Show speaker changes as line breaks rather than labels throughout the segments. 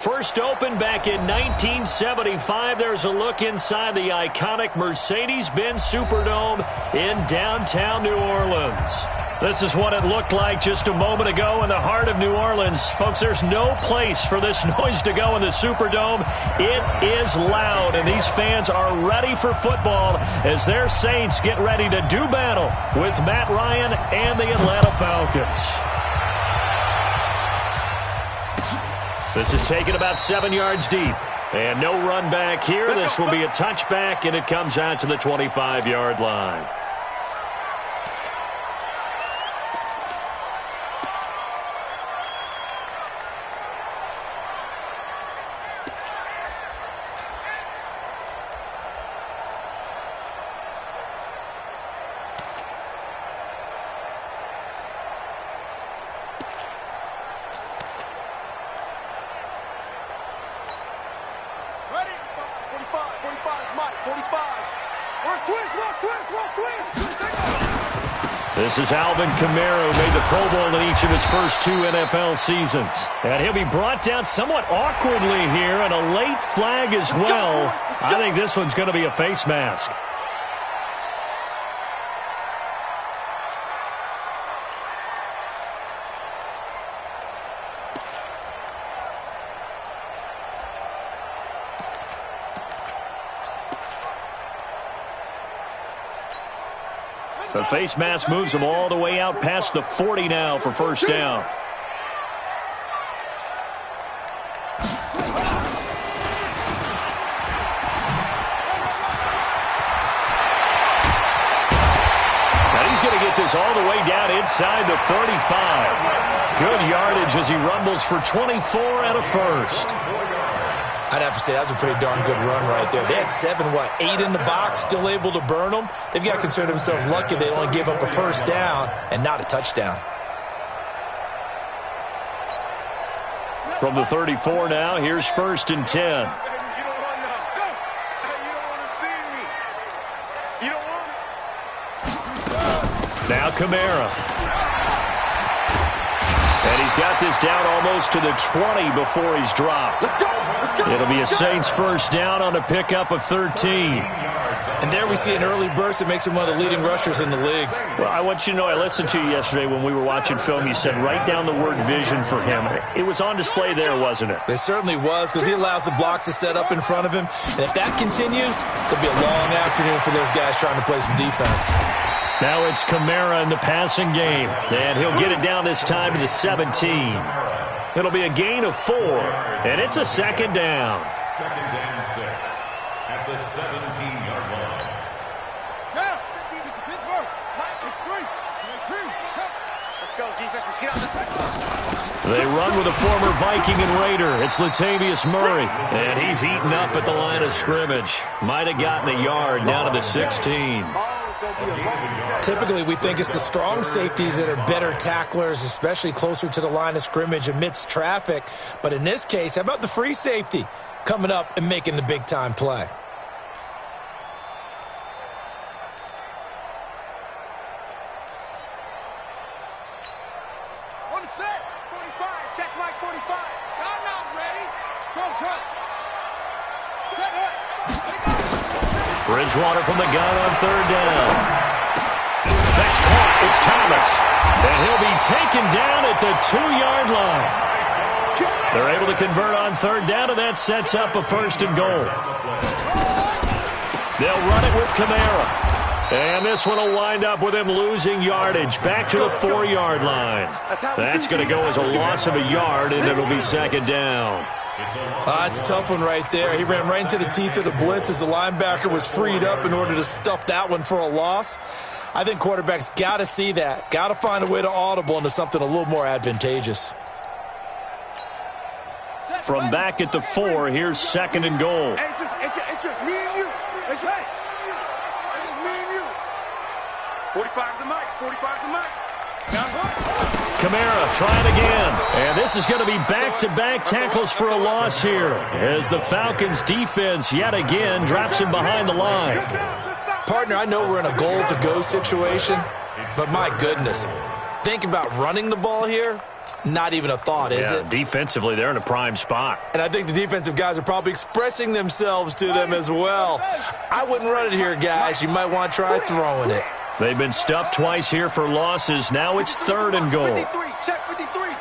First opened back in 1975. There's a look inside the iconic Mercedes-Benz Superdome in downtown New Orleans. This is what it looked like just a moment ago in the heart of New Orleans. Folks, there's no place for this noise to go in the Superdome. It is loud, and these fans are ready for football as their Saints get ready to do battle with Matt Ryan and the Atlanta Falcons. This is taken about 7 yards deep. And no run back here. This will be a touchback, and it comes out to the 25-yard line. This is Alvin Kamara, who made the Pro Bowl in each of his first 2 NFL seasons. And he'll be brought down somewhat awkwardly here, and a late flag as well. I think this one's going to be a face mask. The face mask moves him all the way out past the 40 now for first down. Now he's going to get this all the way down inside the 35. Good yardage as he rumbles for 24 and a first.
I'd have to say that was a pretty darn good run right there. They had 8 in the box, still able to burn them. They've got to consider themselves lucky they only gave up a first down and not a touchdown.
From the 34 now, here's 1st and 10. Now Kamara. And he's got this down almost to the 20 before he's dropped. It'll be a Saints first down on a pickup of 13.
And there we see an early burst that makes him one of the leading rushers in the league.
Well, I want you to know, I listened to you yesterday when we were watching film. You said write down the word vision for him. It was on display there, wasn't it?
It certainly was, because he allows the blocks to set up in front of him. And if that continues, it'll be a long afternoon for those guys trying to play some defense.
Now it's Kamara in the passing game. And he'll get it down this time to the 17. It'll be a gain of 4. And it's a second down.
Second and 6 at the 17-yard line.
Now, Pittsburgh. It's 3. Let's go, defense. Let's get out the
They run with a former Viking and Raider. It's Latavius Murray. And he's eaten up at the line of scrimmage. Might have gotten a yard down to the 16.
Typically, we think it's the strong safeties that are better tacklers, especially closer to the line of scrimmage amidst traffic. But in this case, how about the free safety coming up and making the big-time play?
On the set. 45. Check right 45. I'm not ready. Truck. Set up.
Bridgewater from the gun on 3rd down. That's caught. It's Thomas. And he'll be taken down at the 2-yard line. They're able to convert on 3rd down, and that sets up a 1st and goal. They'll run it with Kamara. And this one will wind up with him losing yardage back to the 4-yard line. That's going to go as a loss of a yard, and it'll be 2nd down.
It's a tough one right there. He ran right into the teeth of the blitz as the linebacker was freed up in order to stuff that one for a loss. I think quarterbacks got to see that. Got to find a way to audible into something a little more advantageous.
From back at the 4, here's 2nd and goal.
It's just me and you. It's just me and you. 45 to Mike. 45 to Mike.
Kamara trying again. And this is going to be back-to-back tackles for a loss here as the Falcons defense yet again drops him behind the line.
Partner, I know we're in a goal-to-go situation, but my goodness, think about running the ball here. Not even a thought, is it?
Defensively, they're in a prime spot.
And I think the defensive guys are probably expressing themselves to them as well. I wouldn't run it here, guys. You might want to try throwing it.
They've been stuffed twice here for losses. Now it's 3rd and goal.
53, check 53.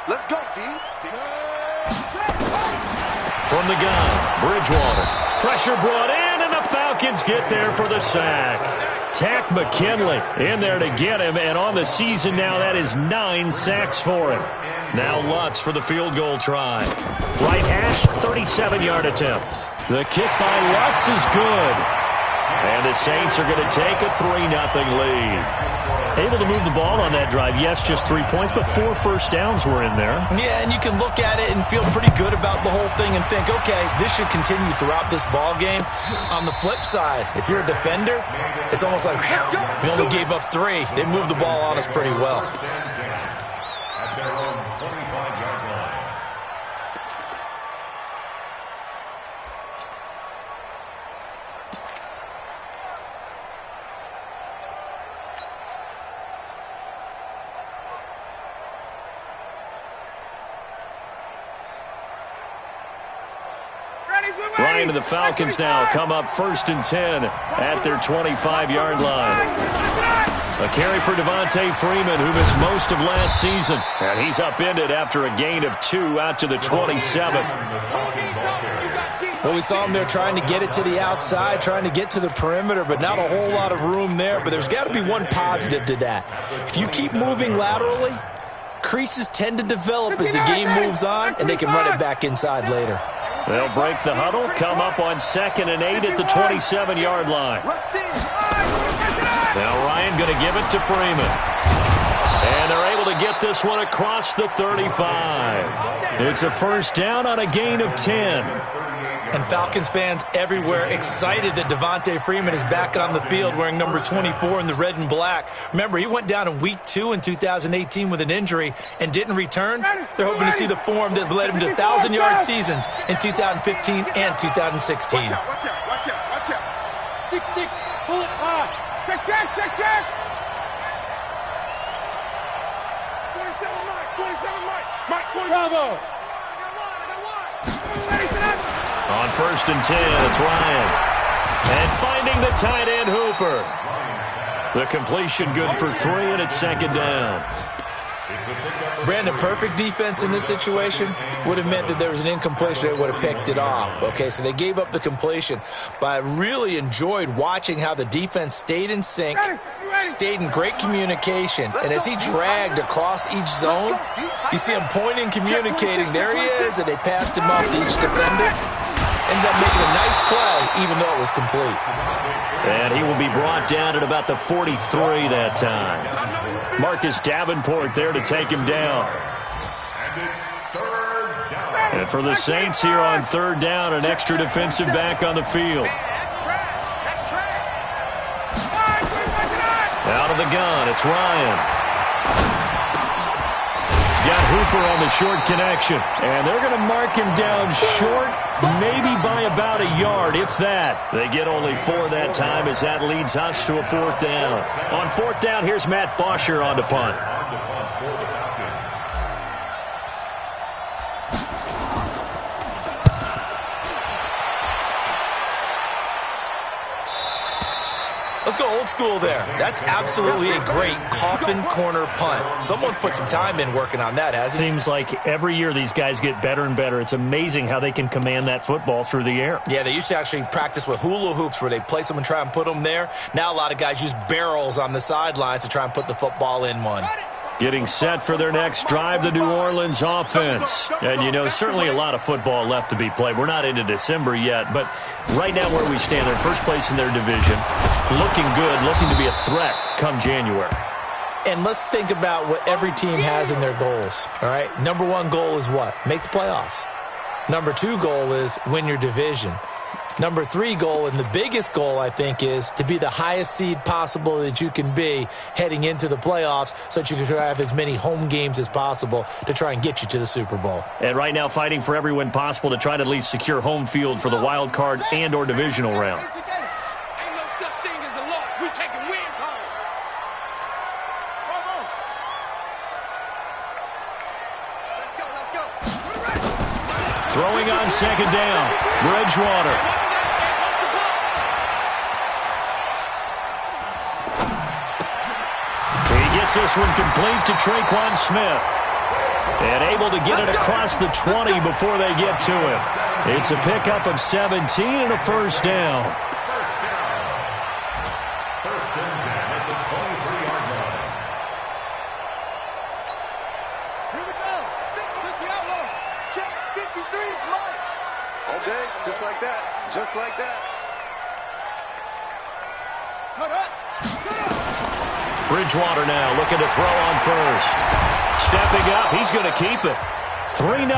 Let's go, D.
From the gun, Bridgewater. Pressure brought in, and the Falcons get there for the sack. Tack McKinley in there to get him, and on the season now, that is 9 sacks for him. Now Lutz for the field goal try. Right hash, 37-yard attempt. The kick by Lutz is good. And the Saints are going to take a 3-0 lead. Able to move the ball on that drive. Yes, just 3 points, but 4 first downs were in there.
Yeah, and you can look at it and feel pretty good about the whole thing and think, okay, this should continue throughout this ball game. On the flip side, if you're a defender, it's almost like, whew, we only gave up 3. They moved the ball on us pretty well.
At their own 25-yard line.
Ryan and the Falcons now come up 1st and 10 at their 25-yard line. A carry for Devontae Freeman, who missed most of last season. And he's upended after a gain of 2 out to the 27.
Well, we saw him there trying to get it to the outside, trying to get to the perimeter, but not a whole lot of room there. But there's got to be one positive to that. If you keep moving laterally, creases tend to develop as the game moves on, and they can run it back inside later.
They'll break the huddle, come up on 2nd and 8 at the 27-yard line. Now Ryan going to give it to Freeman. And they're able to get this one across the 35. It's a first down on a gain of 10.
And Falcons fans everywhere excited that Devontae Freeman is back on the field wearing number 24 in the red and black. Remember, he went down in week 2 in 2018 with an injury and didn't return. They're hoping to see the form that led him to 1,000-yard seasons in 2015 and 2016.
Watch out. 6-6, pull it hard. Check. 27 Mike. Bravo.
On 1st and 10, it's Ryan. And finding the tight end, Hooper. The completion good for 3, and it's 2nd down.
Brandon, perfect defense in this situation would have meant that there was an incompletion. They would have picked it off. Okay, so they gave up the completion. But I really enjoyed watching how the defense stayed in sync, stayed in great communication. And as he dragged across each zone, you see him pointing, communicating. There he is, and they passed him off to each defender. Ended up making a nice play, even though it was complete.
And he will be brought down at about the 43 that time. Marcus Davenport there to take him down. And for the Saints here on 3rd down, an extra defensive back on the field. Out of the gun, it's Ryan. He's got Hooper on the short connection. And they're going to mark him down short, maybe by about a yard, if that. They get only 4 that time as that leads us to a 4th down. On 4th down, here's Matt Bosher on to punt.
Let's go old school there. That's absolutely a great coffin corner punt. Someone's put some time in working on that, hasn't he?
Seems like every year these guys get better and better. It's amazing how they can command that football through the air.
Yeah, they used to actually practice with hula hoops where they place them and try and put them there. Now a lot of guys use barrels on the sidelines to try and put the football in one.
Getting set for their next drive, the New Orleans offense. And, you know, certainly a lot of football left to be played. We're not into December yet, but right now where we stand, they're first place in their division. Looking good, looking to be a threat come January.
And let's think about what every team has in their goals, all right? Number 1 goal is what? Make the playoffs. Number 2 goal is win your division. Number 3 goal, and the biggest goal, I think, is to be the highest seed possible that you can be heading into the playoffs so that you can have as many home games as possible to try and get you to the Super Bowl.
And right now fighting for every win possible to try to at least secure home field for the wild card and or divisional round.
Ain't no such thing as a loss. We taking wins home.
Throwing on second down. Bridgewater. He gets this one complete to Traquan Smith. And able to get it across the 20 before they get to it. It's a pickup of 17 and a first down.
First and 10 at the 23-yard line.
Here we go. 50 outlaw. Check 53 is mine. Okay, just like that. Just like that. Cut up.
Bridgewater now looking to throw on first. Stepping up, he's going to keep it. 3-0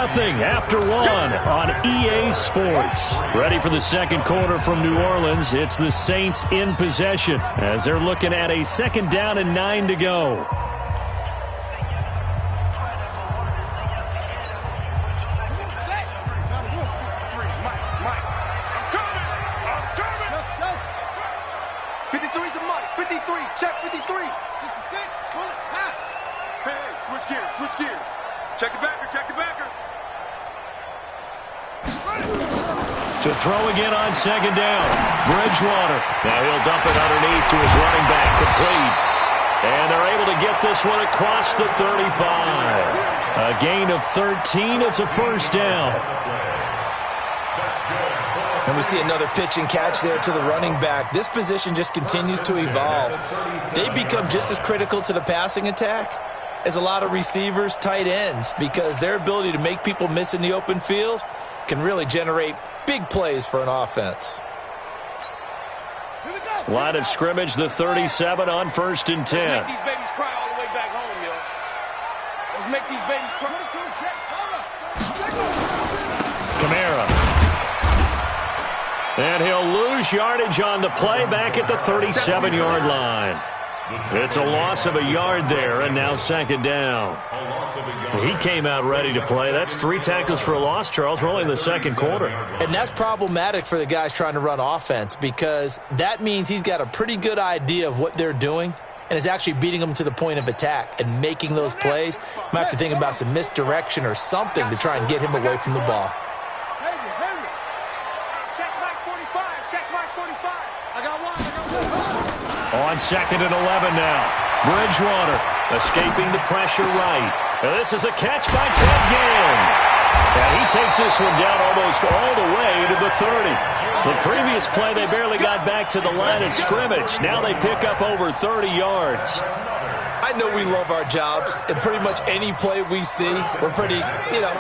after 1 on EA Sports. Ready for the second quarter from New Orleans. It's the Saints in possession as they're looking at a second down and 9 to go. To throw again on second down. Bridgewater. Now he'll dump it underneath to his running back, complete. And they're able to get this one across the 35. A gain of 13. It's a first down.
And we see another pitch and catch there to the running back. This position just continues to evolve. They become just as critical to the passing attack as a lot of receivers, tight ends, because their ability to make people miss in the open field can really generate big plays for an offense.
Line of scrimmage, the 37 on first and 10.
Let's make these babies cry all the way back home, yo. Let's make these babies cry.
Kamara. And he'll lose yardage on the play back at the 37-yard line. It's a loss of a yard there, and now second down. He came out ready to play. That's 3 tackles for a loss, Charles. We're only in the second quarter.
And that's problematic for the guys trying to run offense because that means he's got a pretty good idea of what they're doing and is actually beating them to the point of attack and making those plays. Might have to think about some misdirection or something to try and get him away from the ball.
Check mark 45. Check mark 45. I got one.
On second and 11 now. Bridgewater escaping the pressure right. And this is a catch by Ted Ginn. And he takes this one down almost all the way to the 30. The previous play, they barely got back to the line of scrimmage. Now they pick up over 30 yards.
I know we love our jobs, and pretty much any play we see, we're pretty,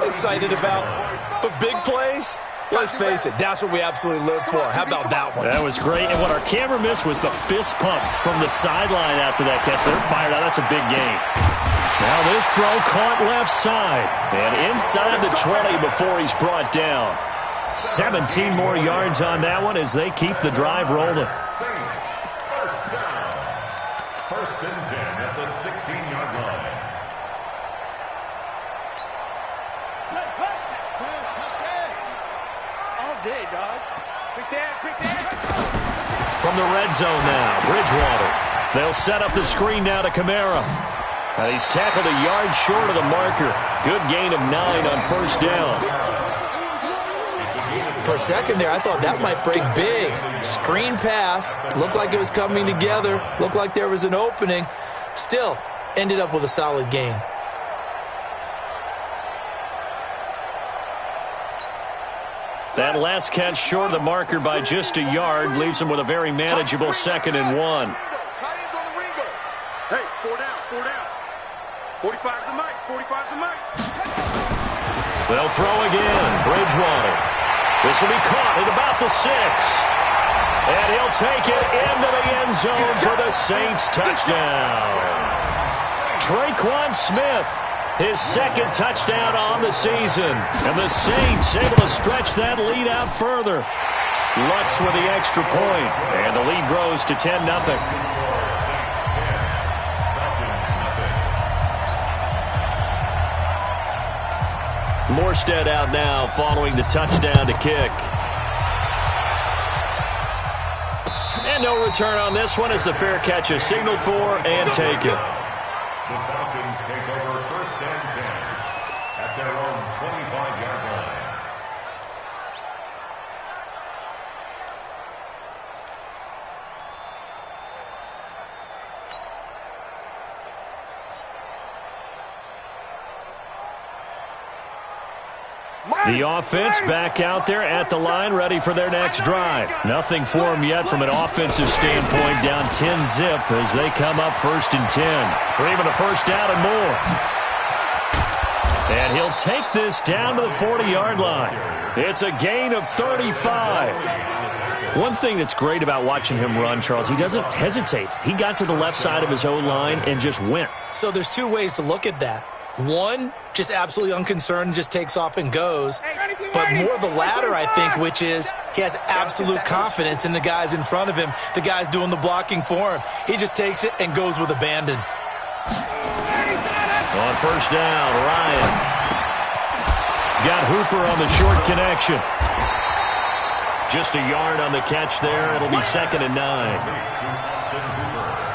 excited about. But big plays, let's face it, that's what we absolutely live for. How about that one?
That was great. And what our camera missed was the fist pump from the sideline after that catch. They're fired out. That's a big game. Now this throw caught left side. And inside the 20 before he's brought down. 17 more yards on that one as they keep the drive rolling.
First down. First and 10 at the 16-yard line.
All day, dog. Quick there.
From the red zone now, Bridgewater. They'll set up the screen now to Kamara. And he's tackled a yard short of the marker. Good gain of 9 on first down.
For a second there, I thought that might break big. Screen pass. Looked like it was coming together. Looked like there was an opening. Still, ended up with a solid gain.
That last catch short of the marker by just a yard leaves him with a very manageable second and 1.
Hey, 4 down. 45 to Mike. 45 to Mike.
They'll throw again. Bridgewater. This will be caught at about the 6. And he'll take it into the end zone for the Saints touchdown. Traquan Smith, his second touchdown on the season. And the Saints able to stretch that lead out further. Lux with the extra point. And the lead grows to 10-0. Morstead out now following the touchdown to kick. And no return on this one as the fair catch is signaled for and taken.
The Falcons take over first and 10 at their own 25-yard line.
The offense back out there at the line, ready for their next drive. Nothing for them yet from an offensive standpoint, down 10-zip as they come up 1st and 10. For even a first down and more. And he'll take this down to the 40-yard line. It's a gain of 35. One thing that's great about watching him run, Charles, he doesn't hesitate. He got to the left side of his O-line and just went.
So there's two ways to look at that. One, just absolutely unconcerned, just takes off and goes. But more the latter, I think, which is he has absolute confidence in the guys in front of him, the guys doing the blocking for him. He just takes it and goes with abandon.
On first down, Ryan. He's got Hooper on the short connection. Just a yard on the catch there. It'll be 2nd and 9.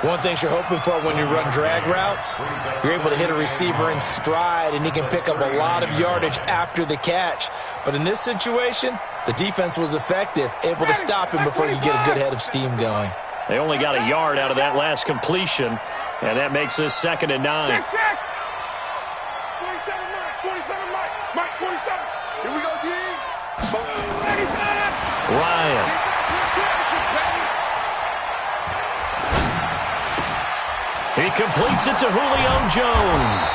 One thing you're hoping for when you run drag routes, you're able to hit a receiver in stride, and he can pick up a lot of yardage after the catch. But in this situation, the defense was effective, able to stop him before he could get a good head of steam going.
They only got a yard out of that last completion, and that makes this 2nd and 9.
47, Mike, 47. Here we go, D.
Ryan. He completes it to Julio Jones.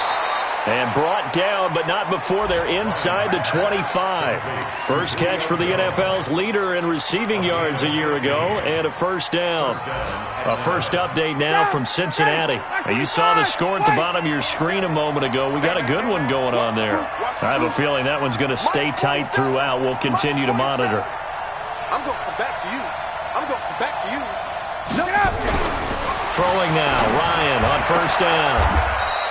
And brought down, but not before they're inside the 25. First catch for the NFL's leader in receiving yards a year ago, and a first down. A first update now from Cincinnati. You saw the score at the bottom of your screen a moment ago. We got a good one going on there. I have a feeling that one's going to stay tight throughout. We'll continue to monitor.
I'm going to come back to you. I'm going to come back to you. Look it up.
Throwing now, Ryan on first down.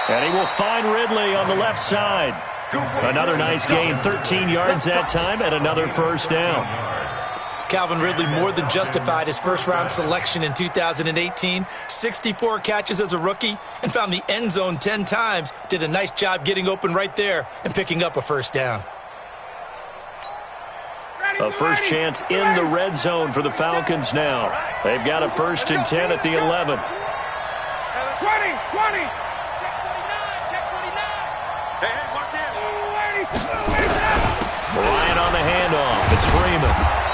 And he will find Ridley on the left side. Another nice gain, 13 yards that time, and another first down.
Calvin Ridley more than justified his first-round selection in 2018. 64 catches as a rookie and found the end zone 10 times. Did a nice job getting open right there and picking up a first down.
A first chance in the red zone for the Falcons now. They've got a 1st and 10 at the 11.
20. Check 49. Hey, watch him.
Ryan on the handoff. It's Freeman.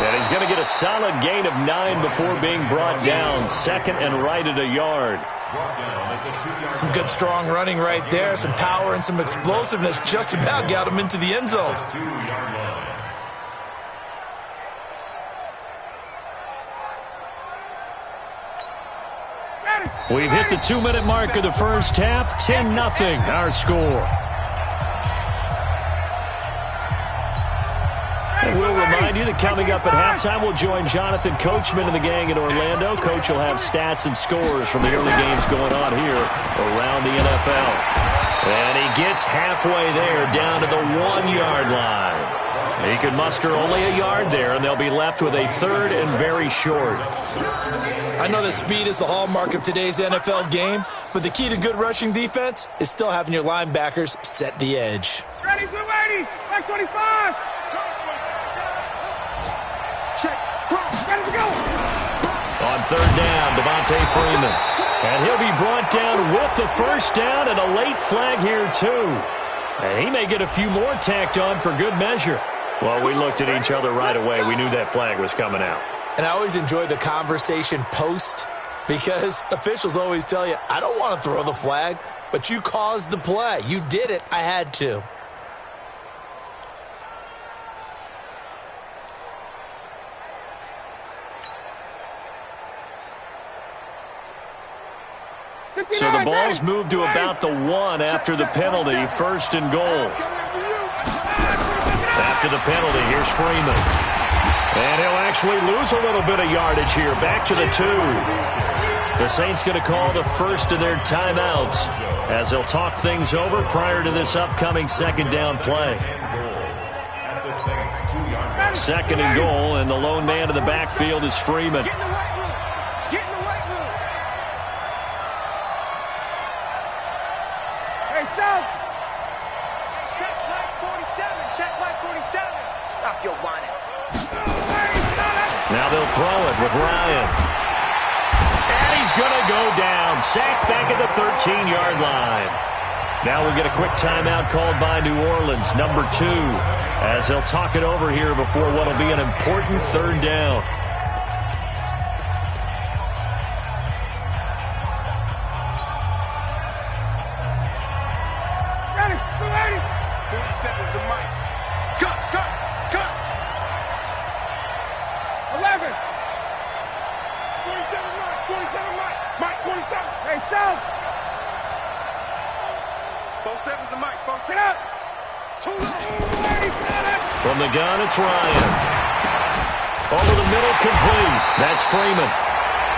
And he's going to get a solid gain of 9 before being brought down. 2nd and right at a yard.
Some good strong running right there. Some power and some explosiveness just about got him into the end zone.
We've hit the 2-minute mark of the first half. 10-0 our score. And we'll remind you that coming up at halftime, we'll join Jonathan Coachman and the gang in Orlando. Coach will have stats and scores from the early games going on here around the NFL. And he gets halfway there, down to the 1-yard line. He could muster only a yard there, and they'll be left with a 3rd and very short.
I know that speed is the hallmark of today's NFL game, but the key to good rushing defense is still having your linebackers set the edge.
Ready, back 25. Check, cross, ready to go.
On 3rd down, Devontae Freeman. And he'll be brought down with the first down and a late flag here, too. And he may get a few more tacked on for good measure. Well, we looked at each other right away. We knew that flag was coming out.
And I always enjoy the conversation post because officials always tell you, I don't want to throw the flag, but you caused the play. You did it. I had to.
So the ball's moved to about the 1 after the penalty. 1st and goal. After the penalty, here's Freeman. And he'll actually lose a little bit of yardage here. Back to the 2. The Saints going to call the first of their timeouts as they'll talk things over prior to this upcoming 2nd down play. 2nd and goal, and the lone man in the backfield is Freeman. Now they'll throw it with Ryan. And he's going to go down. Sacked back at the 13-yard line. Now we'll get a quick timeout called by New Orleans, number 2, as they'll talk it over here before what will be an important third down.
Ready, 40 seconds to Mike. Cut. 11. 47 Mike. Mike, 47. Hey, South. 4-7's the Mike. 4-7. Get up. Too low.
From the gun, it's Ryan. Over the middle, complete. That's Freeman.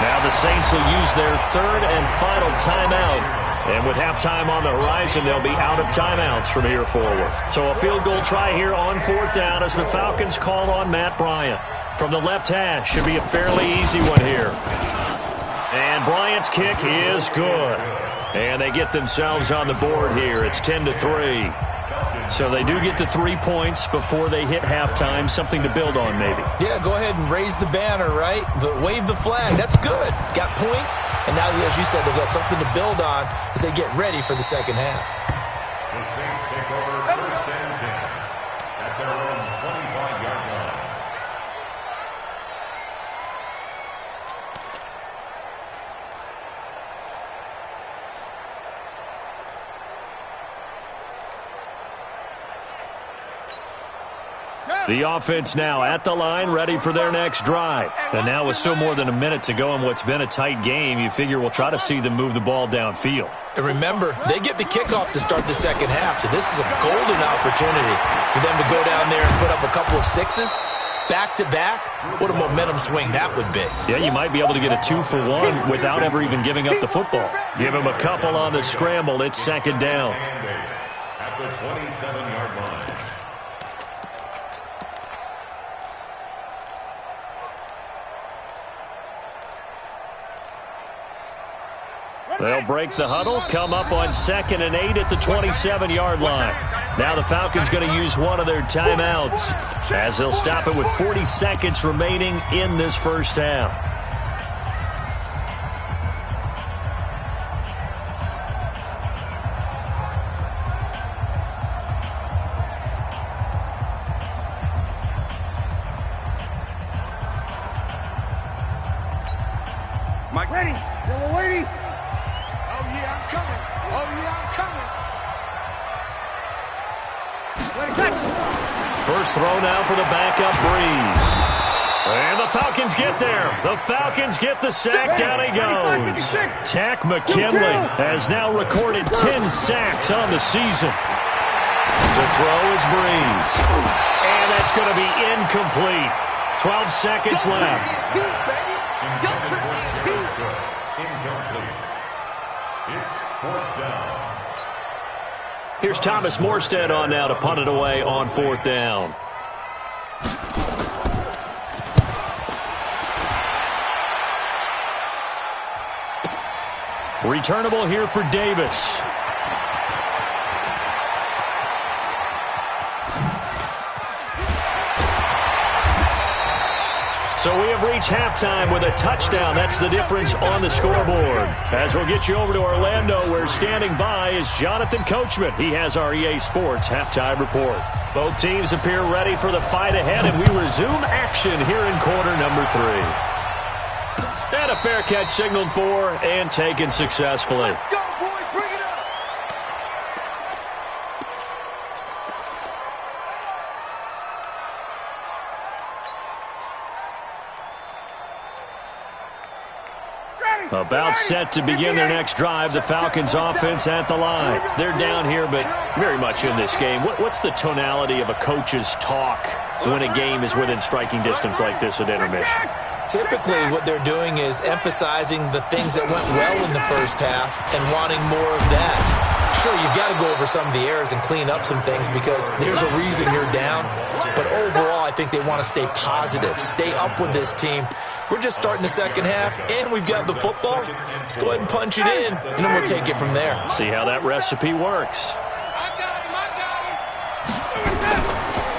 Now the Saints will use their third and final timeout. And with halftime on the horizon, they'll be out of timeouts from here forward. So a field goal try here on 4th down as the Falcons call on Matt Bryant. From the left hash, should be a fairly easy one here. And Bryant's kick is good. And they get themselves on the board here. It's 10-3. So they do get the 3 points before they hit halftime. Something to build on, maybe.
Yeah, go ahead and raise the banner, right? Wave the flag. That's good. Got points. And now, as you said, they've got something to build on as they get ready for the second half.
The Saints take over 1st and 10 at their own 25-yard line.
The offense now at the line, ready for their next drive. And now with still more than a minute to go in what's been a tight game, you figure we'll try to see them move the ball downfield.
And remember, they get the kickoff to start the second half, so this is a golden opportunity for them to go down there and put up a couple of sixes back-to-back. What a momentum swing that would be.
Yeah, you might be able to get a 2-for-1 without ever even giving up the football. Give them a couple on the scramble. It's 2nd down.
At the 27-yard line.
They'll break the huddle, come up on 2nd and 8 at the 27-yard line. Now the Falcons going to use one of their timeouts as they'll stop it with 40 seconds remaining in this first half.
Mike, ready. Yellow lady. Oh, yeah, I'm coming. Oh, yeah, I'm coming.
First throw now for the backup Breeze. And the Falcons get there. The Falcons get the sack. Down he goes. Tack McKinley has now recorded 10 sacks on the season. To throw is Breeze. And that's going to be incomplete. 12 seconds left.
Incomplete. It's 4th down.
Here's Thomas Morstead on now to punt it away on 4th down. Returnable here for Davis. So we have reached halftime with a touchdown. That's the difference on the scoreboard. As we'll get you over to Orlando, where standing by is Jonathan Coachman. He has our EA Sports halftime report. Both teams appear ready for the fight ahead, and we resume action here in quarter number 3. And a fair catch signaled for and taken successfully.
Let's go, boys. Bring it up.
About set to begin their next drive, the Falcons offense at the line. They're down here, but very much in this game. What's the tonality of a coach's talk when a game is within striking distance like this at intermission?
Typically, what they're doing is emphasizing the things that went well in the first half and wanting more of that. Sure, you've got to go over some of the errors and clean up some things because there's a reason you're down. But overall, I think they want to stay positive, stay up with this team. We're just starting the second half, and we've got the football. Let's go ahead and punch it in, and then we'll take it from there.
See how that recipe works.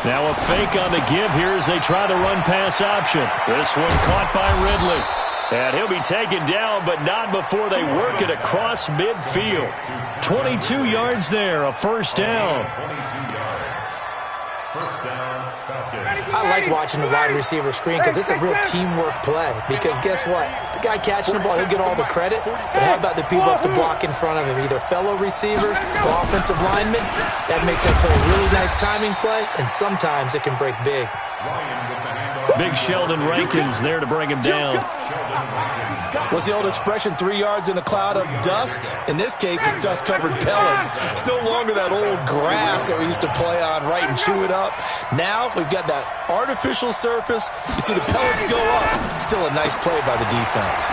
Now a fake on the give here as they try the run-pass option. This one caught by Ridley. And he'll be taken down, but not before they work it across midfield. 22 yards there, a first down.
I like watching the wide receiver screen because it's a real teamwork play. Because guess what? The guy catching the ball, he'll get all the credit. But how about the people up to block in front of him? Either fellow receivers or offensive linemen. That makes that play a really nice timing play, and sometimes it can break big.
Big Sheldon Rankins there to bring him down.
What's the old expression, 3 yards in a cloud of dust? In this case, it's dust-covered pellets. It's no longer that old grass that we used to play on, right, and chew it up. Now we've got that artificial surface. You see the pellets go up. Still a nice play by the defense.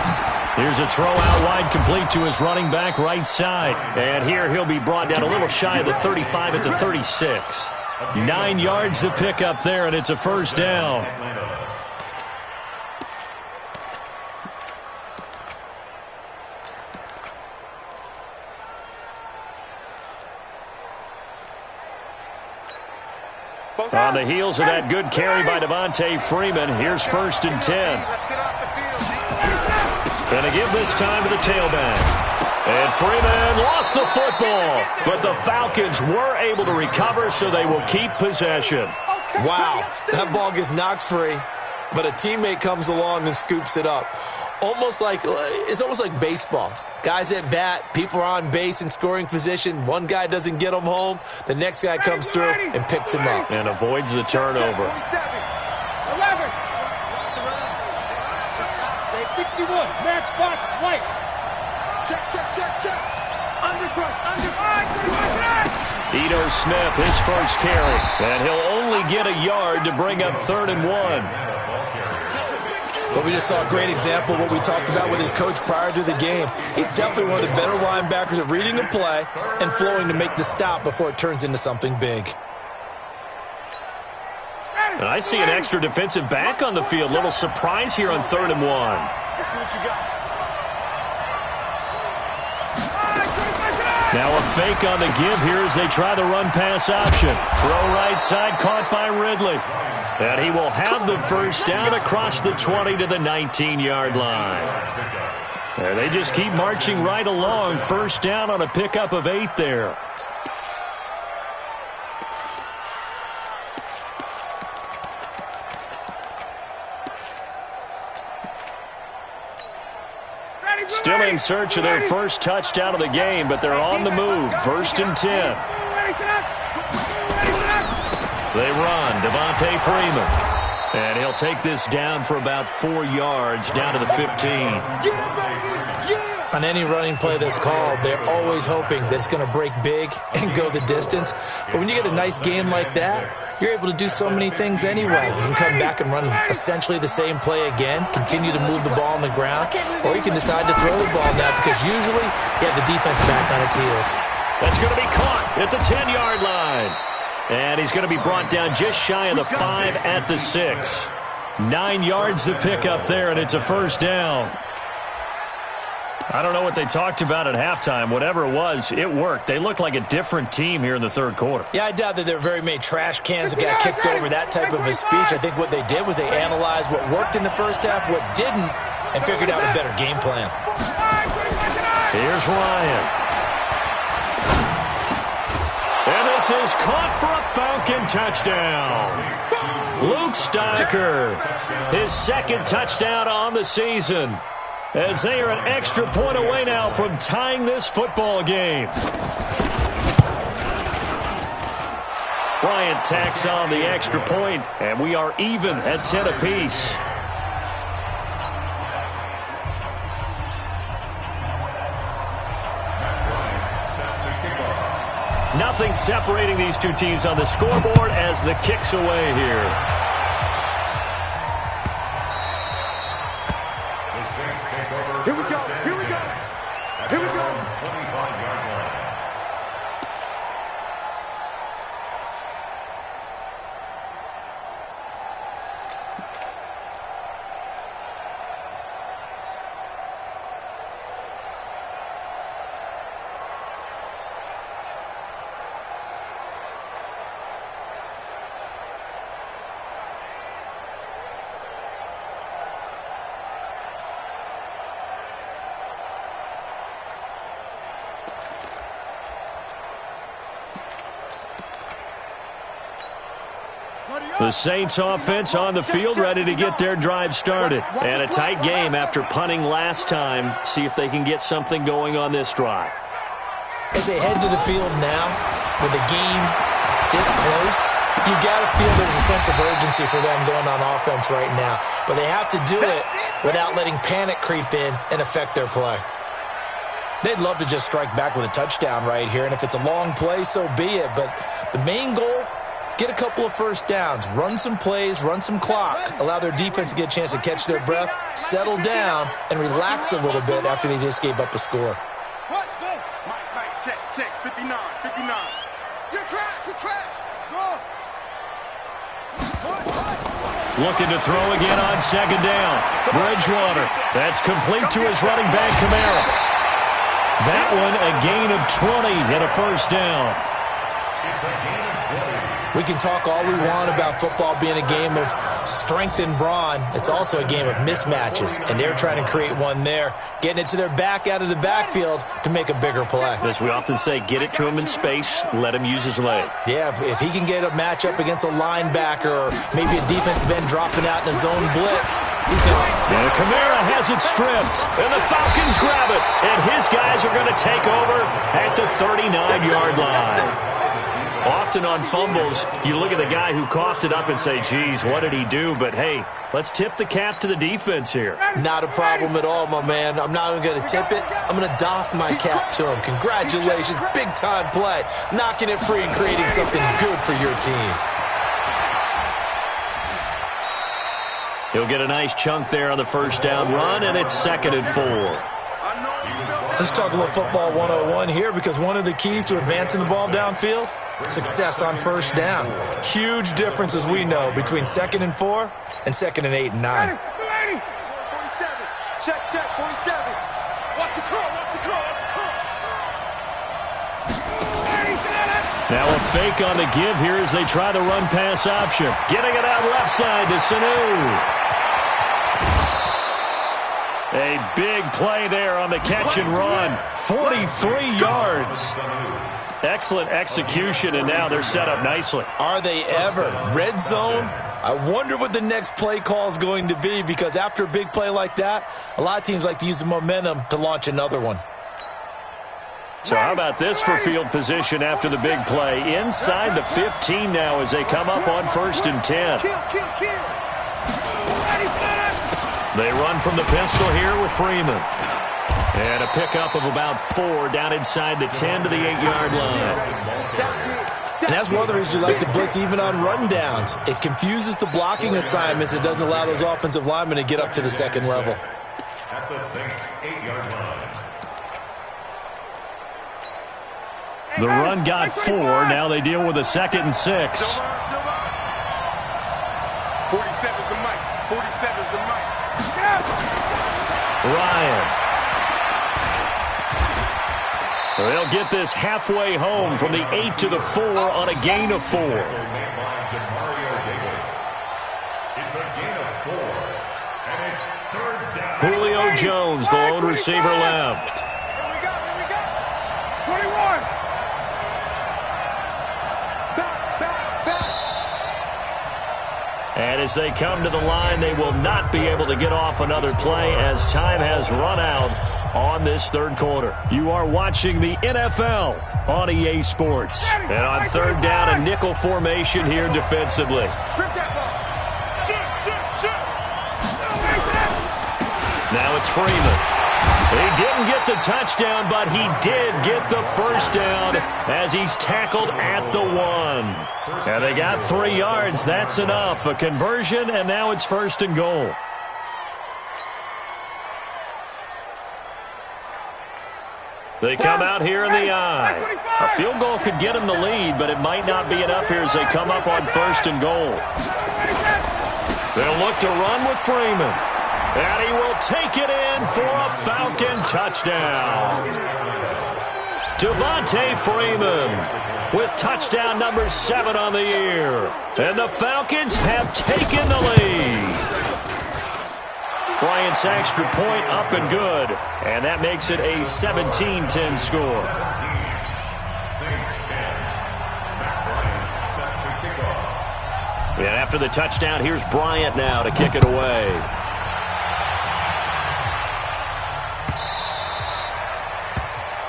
Here's a throw out wide, complete to his running back right side. And here he'll be brought down a little shy of the 35 at the 36. 9 yards to pick up there, and it's a first down. On the heels of that good carry by Devontae Freeman, here's 1st and 10. Going to give this time to the tailback. And Freeman lost the football, but the Falcons were able to recover, so they will keep possession.
Wow, that ball gets knocked free, but a teammate comes along and scoops it up. It's almost like baseball. Guys at bat, people are on base in scoring position. One guy doesn't get them home. The next guy comes through and picks him up.
And avoids the turnover.
11. 61. Match box white. Check.
Ito Smith, his first carry. And he'll only get a yard to bring up 3rd and 1.
But we just saw a great example of what we talked about with his coach prior to the game. He's definitely one of the better linebackers at reading the play and flowing to make the stop before it turns into something big.
And I see an extra defensive back on the field. Little surprise here on 3rd and 1.
Let's see what you got.
Now a fake on the give here as they try the run-pass option. Throw right side, caught by Ridley. And he will have the first down across the 20 to the 19-yard line. And they just keep marching right along. First down on a pickup of 8 there. Still in search of their first touchdown of the game, but they're on the move. 1st and 10. They run. Devontae Freeman. And he'll take this down for about 4 yards, down to the 15.
On any running play that's called, they're always hoping that it's going to break big and go the distance. But when you get a nice game like that, you're able to do so many things anyway. You can come back and run essentially the same play again, continue to move the ball on the ground, or you can decide to throw the ball now because usually you have the defense back on its heels.
That's going to be caught at the 10-yard line. And he's going to be brought down just shy of the 5 at the 6. 9 yards to pick up there, and it's a first down. I don't know what they talked about at halftime. Whatever it was, it worked. They looked like a different team here in the 3rd quarter.
Yeah, I doubt that there were very many trash cans that got kicked over that type of a speech. I think what they did was they analyzed what worked in the first half, what didn't, and figured out a better game plan.
Here's Ryan. And this is caught for a Falcon touchdown. Luke Steicher, his 2nd touchdown on the season, as they are an extra point away now from tying this football game. Bryant tacks on the extra point, and we are even at 10 apiece. Nothing separating these two teams on the scoreboard as the kick's away here.
Here we go. 25-yard line.
The Saints offense on the field, ready to get their drive started. And a tight game after punting last time. See if they can get something going on this drive.
As they head to the field now, with the game this close, you got to feel there's a sense of urgency for them going on offense right now. But they have to do it without letting panic creep in and affect their play. They'd love to just strike back with a touchdown right here, and if it's a long play, so be it. But the main goal, get a couple of first downs, run some plays, run some clock, allow their defense to get a chance to catch their breath, settle down, and relax a little bit after they just gave up a score.
Mike, check, 59. You're track, go.
Looking to throw again on second down. Bridgewater, that's complete to his running back, Kamara. That one a gain of 20 and a first down.
It's a gain of 20.
We can talk all we want about football being a game of strength and brawn. It's also a game of mismatches, and they're trying to create one there, getting it to their back out of the backfield to make a bigger play.
As we often say, get it to him in space, let him use his leg.
Yeah, if he can get a matchup against a linebacker or maybe a defensive end dropping out in a zone blitz, he's going to...
And Kamara has it stripped, and the Falcons grab it, and his guys are going to take over at the 39-yard line. Often on fumbles, you look at the guy who coughed it up and say, geez, what did he do? But, hey, let's tip the cap to the defense here.
Not a problem at all, my man. I'm not even going to tip it. I'm going to doff my cap to him. Congratulations. Big-time play. Knocking it free and creating something good for your team.
He'll get a nice chunk there on the first down run, and it's 2nd and 4.
Let's talk a little football 101 here, because one of the keys to advancing the ball downfield, success on first down. Huge difference, as we know, between 2nd and 4 and 2nd and 8 and 9.
47. Check, 47. Watch the curl.
Now a fake on the give here as they try the run-pass option. Getting it out left side to Sanu. A big play there on the catch and run. 43 yards. Excellent execution, and now they're set up nicely.
Are they ever? Red zone? I wonder what the next play call is going to be, because after a big play like that, a lot of teams like to use the momentum to launch another one.
So how about this for field position after the big play? Inside the 15 now as they come up on 1st and 10. They run from the pistol here with Freeman. And a pickup of about 4 down inside the 10 to the 8-yard line.
And that's one of the reasons you like to blitz even on rundowns. It confuses the blocking assignments. It doesn't allow those offensive linemen to get up to the second level.
At the Saints' 8-yard line.
The run got 4. Now they deal with a 2nd and 6.
47's the mic. 47's the mic.
Ryan. They'll get this halfway home from the 8 to the 4 on a gain of 4.
It's a gain of 4. And it's 3rd down.
Julio Jones, the lone receiver left.
Here we go. 21. Back.
And as they come to the line, they will not be able to get off another play as time has run out on this 3rd quarter. You are watching the NFL on EA Sports. And on 3rd down, a nickel formation here defensively.
Strip that ball. Shoot.
Now it's Freeman. He didn't get the touchdown, but he did get the first down as he's tackled at the 1. And they got 3 yards. That's enough. A conversion, and now it's 1st and goal. They come out here in the eye. A field goal could get them the lead, but it might not be enough here as they come up on 1st and goal. They'll look to run with Freeman. And he will take it in for a Falcon touchdown. Devontae Freeman with touchdown number 7 on the year. And the Falcons have taken the lead. Bryant's extra point up and good. And that makes it a 17-10 score. And After the touchdown, here's Bryant now to kick it away.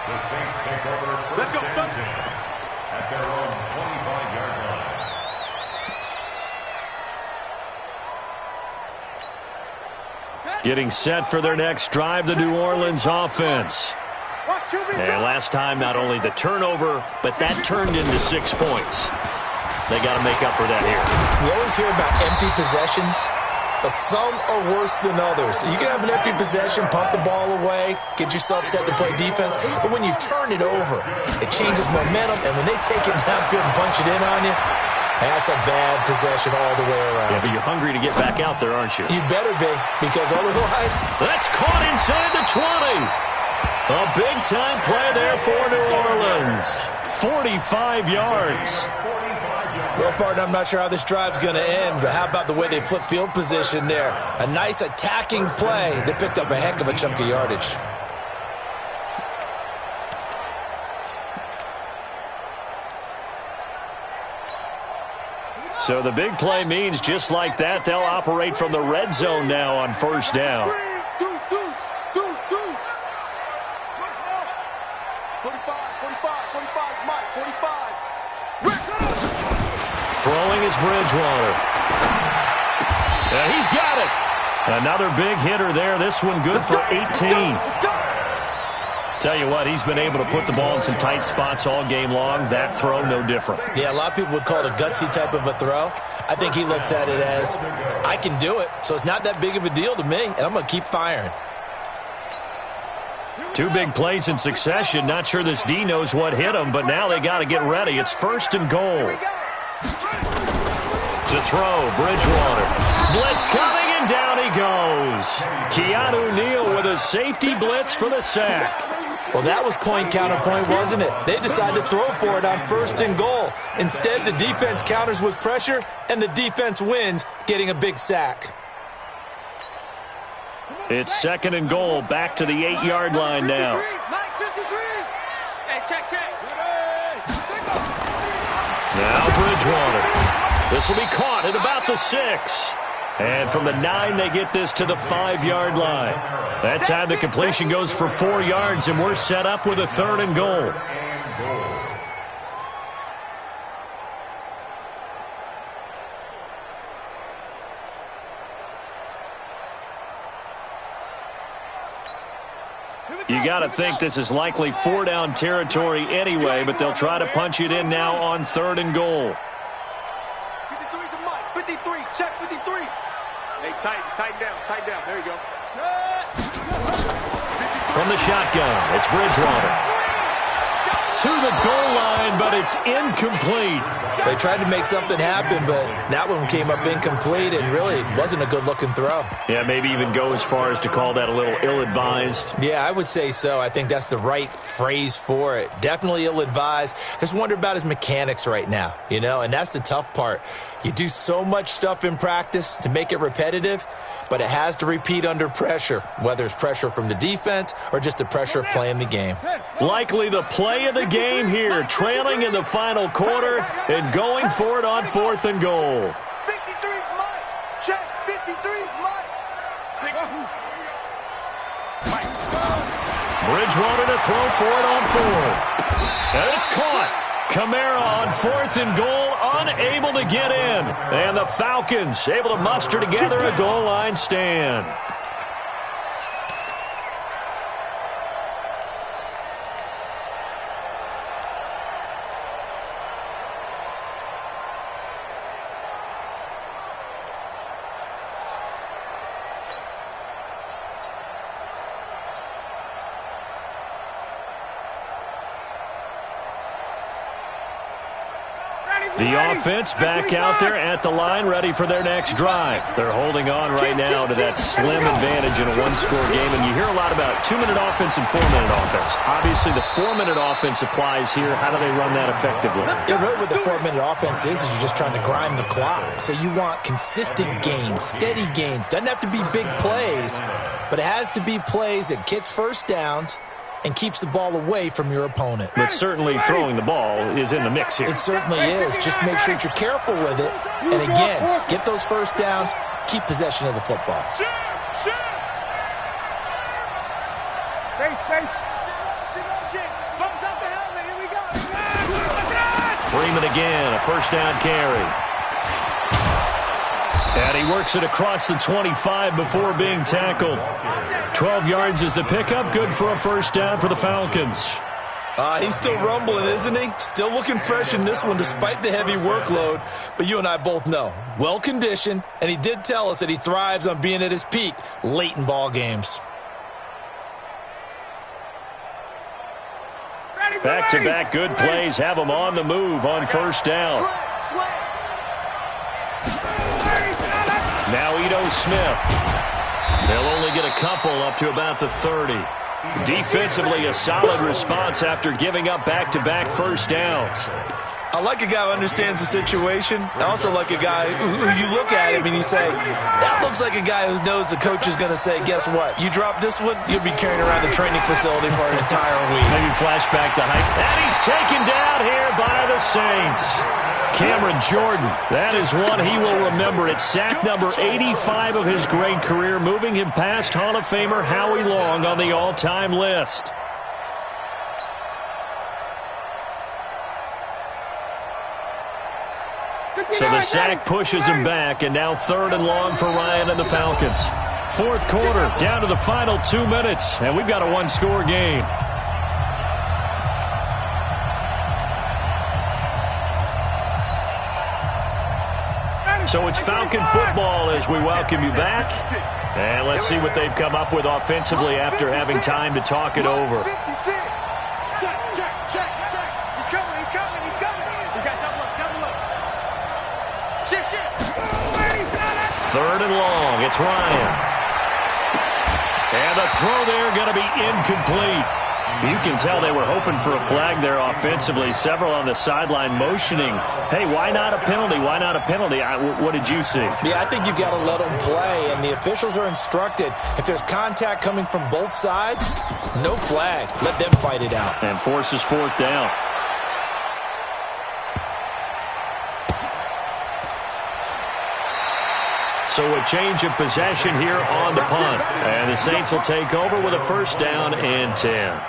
The Saints take over first and 10 at their own 25-yard line.
Getting set for their next drive, the New Orleans offense. And last time, not only the turnover, but that turned into 6 points. They got to make up for that here.
We always hear about empty possessions, but some are worse than others. You can have an empty possession, pump the ball away, get yourself set to play defense, but when you turn it over, it changes momentum, and when they take it downfield and punch it in on you, that's a bad possession all the way around.
Yeah, but you're hungry to get back out there, aren't you?
You better be, because otherwise...
That's caught inside the 20. A big-time play there for New Orleans. 45 yards.
Well, partner, I'm not sure how this drive's going to end, but how about the way they flip field position there? A nice attacking play. They picked up a heck of a chunk of yardage.
So the big play means just like that, they'll operate from the red zone now on first down.
45, Mike, 45.
Throwing is Bridgewater. He's got it. Another big hitter there. This one good for 18. Tell you what, he's been able to put the ball in some tight spots all game long. That throw, no different.
Yeah, a lot of people would call it a gutsy type of a throw. I think he looks at it as, I can do it, so it's not that big of a deal to me, and I'm going to keep firing.
2 big plays in succession. Not sure this D knows what hit him, but now they got to get ready. It's first and goal. To throw, Bridgewater. Blitz coming, and down he goes. Keanu Neal with a safety blitz for the sack.
Well, that was point counterpoint, wasn't it? They decided to throw for it on first and goal. Instead, the defense counters with pressure, and the defense wins, getting a big sack.
It's second and goal, back to the 8-yard line now.
Hey, check.
Now Bridgewater. This will be caught at about the 6. And from the 9, they get this to the 5-yard line. That time the completion goes for 4 yards, and we're set up with a third and goal. You got to think this is likely 4-down territory anyway, but they'll try to punch it in now on third and goal.
53 to Mike. 53. Check 53.
Hey, tighten down. There you go.
From the shotgun, it's Bridgewater. To the goal line, but it's incomplete.
They tried to make something happen, but that one came up incomplete and really wasn't a good-looking throw.
Yeah, maybe even go as far as to call that a little ill-advised.
Yeah, I would say so. I think that's the right phrase for it. Definitely ill-advised. Just wonder about his mechanics right now, and that's the tough part. You do so much stuff in practice to make it repetitive, but it has to repeat under pressure, whether it's pressure from the defense or just the pressure of playing the game.
Likely the play of the game here, trailing in the final quarter and going for it on fourth and goal.
53's Mike. Check. 53's Mike.
Bridgewater to throw for it on fourth. And it's caught. Kamara on fourth and goal, unable to get in. And the Falcons able to muster together a goal line stand. The offense back out there at the line, ready for their next drive. They're holding on right now to that slim advantage in a one-score game, and you hear a lot about 2-minute offense and 4-minute offense. Obviously, the 4-minute offense applies here. How do they run that effectively?
Yeah, really what the 4-minute offense is you're just trying to grind the clock. So you want consistent gains, steady gains. Doesn't have to be big plays, but it has to be plays that gets first downs and keeps the ball away from your opponent.
But certainly throwing the ball is in the mix here.
It certainly is. Just make sure that you're careful with it. And again, get those first downs, keep possession of the football.
Freeman again, a first down carry. And he works it across the 25 before being tackled. 12 yards is the pickup. Good for a first down for the Falcons.
He's still rumbling, isn't he? Still looking fresh in this one despite the heavy workload. But you and I both know, well-conditioned, and he did tell us that he thrives on being at his peak late in ball games.
Back-to-back good plays have him on the move on first down. Now Ito Smith. They'll only get a couple up to about the 30. Defensively, a solid response after giving up back-to-back first downs.
I like a guy who understands the situation. I also like a guy who you look at him and you say, that looks like a guy who knows the coach is going to say, guess what? You drop this one, you'll be carrying around the training facility for an entire week.
Maybe flashback to hype. And he's taken down here by the Saints. Cameron Jordan, that is one he will remember. It's sack number 85 of his great career, moving him past Hall of Famer Howie Long on the all-time list. So the sack pushes him back, and now 3rd and long for Ryan and the Falcons. 4th quarter, down to the final 2 minutes, and we've got a one-score game. So it's Falcon football as we welcome you back. And let's see what they've come up with offensively after having time to talk it over. Third and long, it's Ryan. And the throw there going to be incomplete. You can tell they were hoping for a flag there offensively. Several on the sideline motioning, hey, why not a penalty? Why not a penalty? What did you see?
Yeah, I think you've got to let them play, and the officials are instructed. If there's contact coming from both sides, no flag. Let them fight it out.
And forces 4th down. So a change of possession here on the punt. And the Saints will take over with a first down and 10.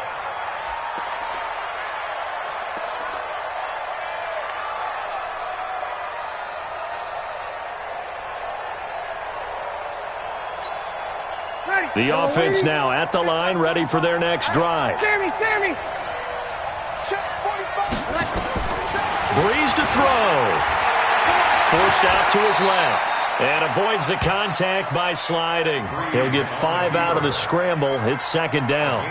The offense now at the line, ready for their next drive.
Sammy!
Breeze to throw. Forced out to his left. And avoids the contact by sliding. He'll get 5 out of the scramble. It's 2nd down.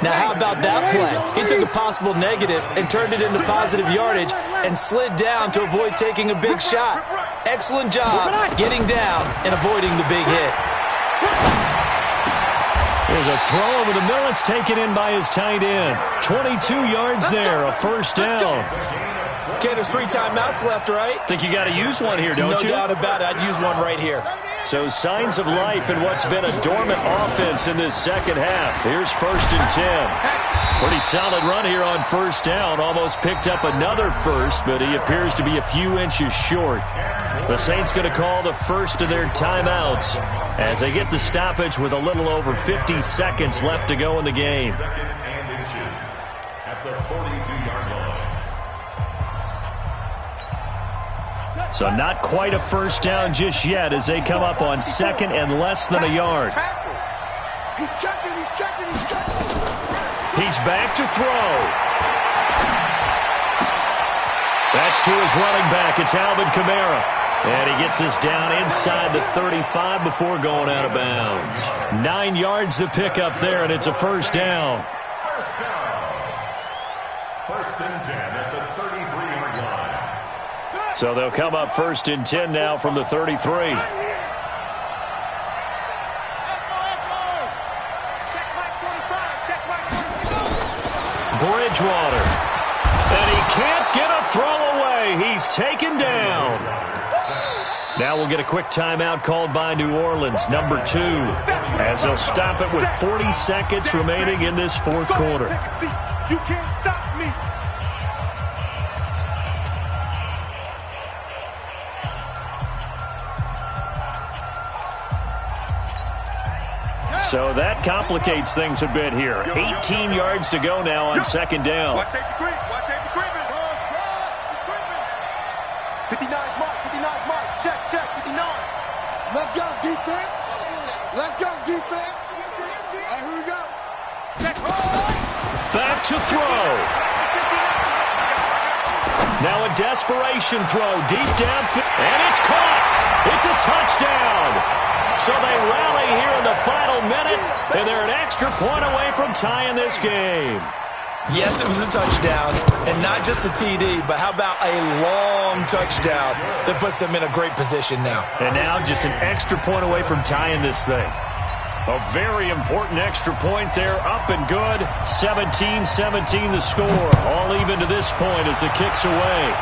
Now, how about that play? He took a possible negative and turned it into positive yardage and slid down to avoid taking a big shot. Excellent job getting down and avoiding the big hit.
There's a throw over the middle. It's taken in by his tight end. 22 yards there, a first down.
Okay, there's 3 timeouts left, right?
Think you got to use one here, don't you?
No doubt about it. I'd use one right here.
So signs of life in what's been a dormant offense in this second half. Here's 1st and 10. Pretty solid run here on first down. Almost picked up another first, but he appears to be a few inches short. The Saints going to call the first of their timeouts as they get the stoppage with a little over 50 seconds left to go in the game.
At the 42-yard line.
So not quite a first down just yet as they come up on 2nd and less than a yard.
He's checking.
He's back to throw. That's to his running back. It's Alvin Kamara. And he gets us down inside the 35 before going out of bounds. 9 yards to pick up there, and it's a first down.
First down. 1st and 10 at the 33-yard line.
So they'll come up 1st and 10 now from the 33. Bridgewater. And he can't get a throw away. He's taken down. Now we'll get a quick timeout called by New Orleans, number 2, as they'll stop it with 40 seconds remaining in this fourth quarter.
You can't stop me.
So that complicates things a bit here. 18 yards to go now on second down.
Watch safety creep. Watch safety creeping. 59's mark. 59's mark. Check, check. 59. Let's go, defense. Let's go, defense. And here we go. Check.
Back to throw. Now a desperation throw deep downfield. And it's caught. It's a touchdown. So they rally here in the final minute, and they're an extra point away from tying this game.
Yes, it was a touchdown, and not just a TD, but how about a long touchdown that puts them in a great position now.
And now just an extra point away from tying this thing. A very important extra point there, up and good. 17-17 the score, all even to this point as it kicks away.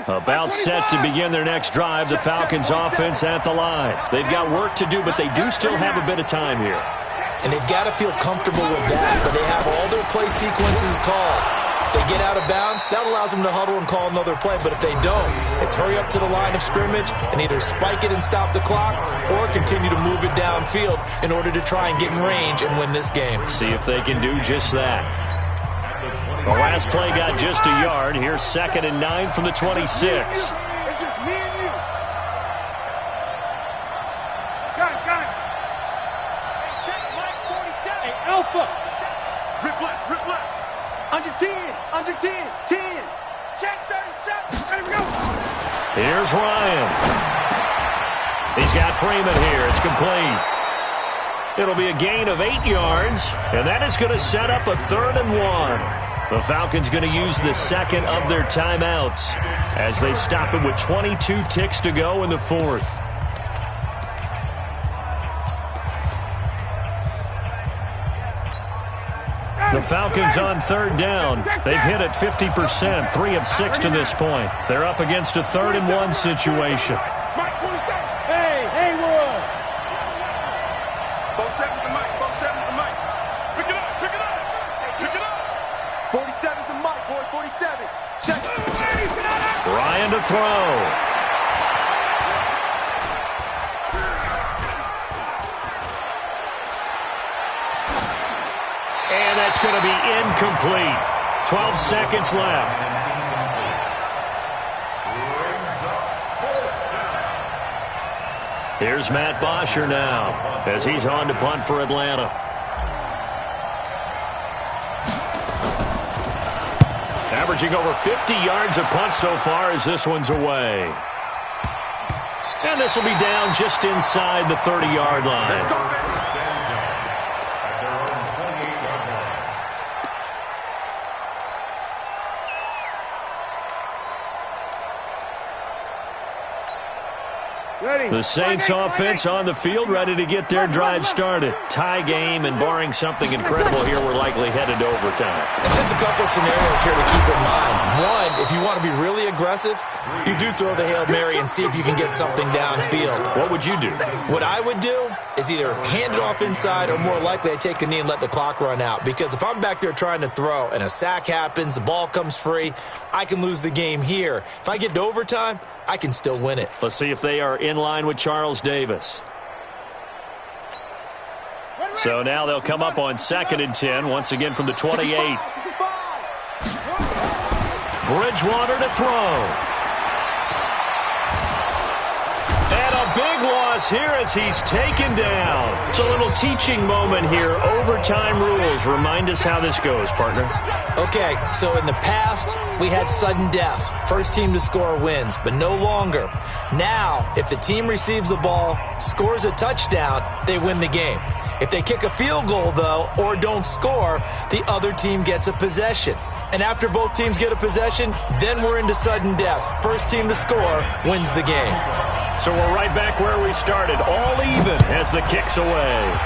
About set to begin their next drive, the Falcons offense at the line. They've got work to do, but they do still have a bit of time here.
And they've got to feel comfortable with that, but they have all their play sequences called. If they get out of bounds, that allows them to huddle and call another play, but if they don't, it's hurry up to the line of scrimmage and either spike it and stop the clock or continue to move it downfield in order to try and get in range and win this game.
See if they can do just that. The last play got just a yard. Here's 2nd and 9 from the 26.
It's just me and you. Got it, got it. Hey, check Mike 47. Hey, Alpha. Rip left. Under 10, under 10, 10. Check 37. There we go.
Here's Ryan. He's got Freeman here. It's complete. It'll be a gain of 8 yards, and that is going to set up a 3rd and 1. The Falcons going to use the second of their timeouts as they stop it with 22 ticks to go in the fourth. The Falcons on 3rd down. They've hit it 50%, 3 of 6 to this point. They're up against a 3rd and 1 situation.
Hey, Haywood. 47's the mic, 47's the mic. Pick it up. 47's the mic, boy, 47. Check it.
Ryan to throw. And that's going to be incomplete. 12 seconds left. Here's Matt Bosher now as he's on to punt for Atlanta. Averaging over 50 yards a punt so far as this one's away. And this will be down just inside the 30-yard line. The Saints offense on the field, ready to get their drive started. Tie game, and barring something incredible here, we're likely headed to overtime.
And just a couple of scenarios here to keep in mind. One, if you want to be really aggressive, you do throw the Hail Mary and see if you can get something downfield.
What would you do?
What I would do is either hand it off inside or more likely I take a knee and let the clock run out. Because if I'm back there trying to throw and a sack happens, the ball comes free, I can lose the game here. If I get to overtime, I can still win it.
Let's see if they are in line with Charles Davis. So now they'll come up on 2nd and 10, once again from the 28. Bridgewater to throw. And a big big loss here as he's taken down. It's a little teaching moment here. Overtime rules. Remind us how this goes, partner.
Okay, so in the past, we had sudden death. First team to score wins, but no longer. Now, if the team receives the ball, scores a touchdown, they win the game. If they kick a field goal, though, or don't score, the other team gets a possession. And after both teams get a possession, then we're into sudden death. First team to score wins the game.
So we're right back where we started, all even as the kick's away.